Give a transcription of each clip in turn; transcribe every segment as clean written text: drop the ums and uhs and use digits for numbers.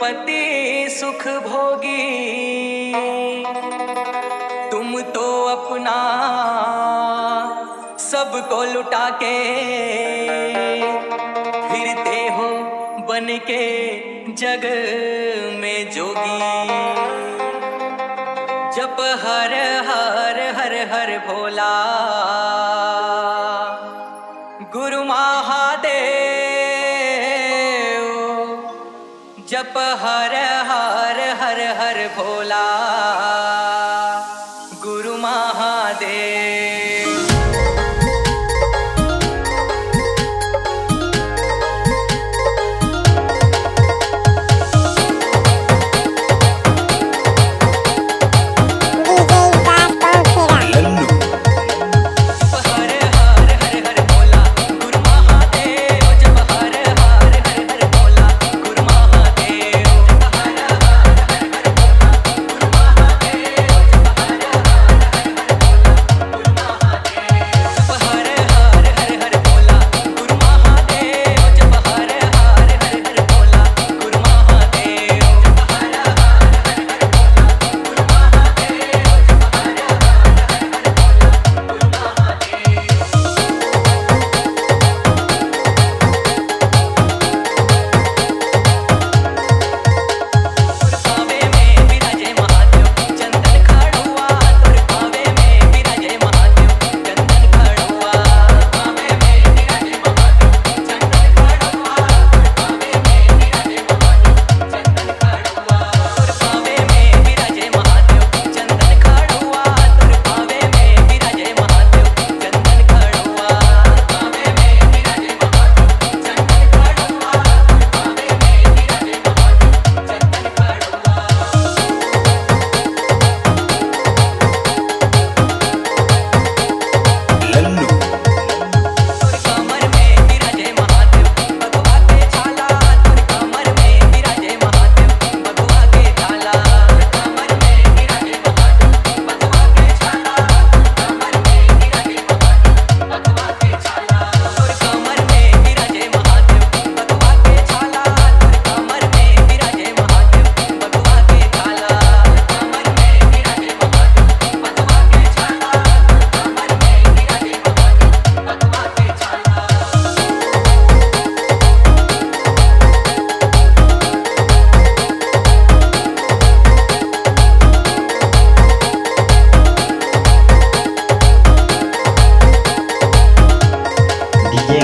पति सुख भोगी, तुम तो अपना सबको लुटा के फिरते हो बन के जग में जोगी। जप हर हर हर हर भोला गुरु महादेव, जप हर हर हर हर भोला गुरु महादेव।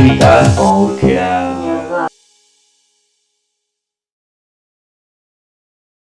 विकास और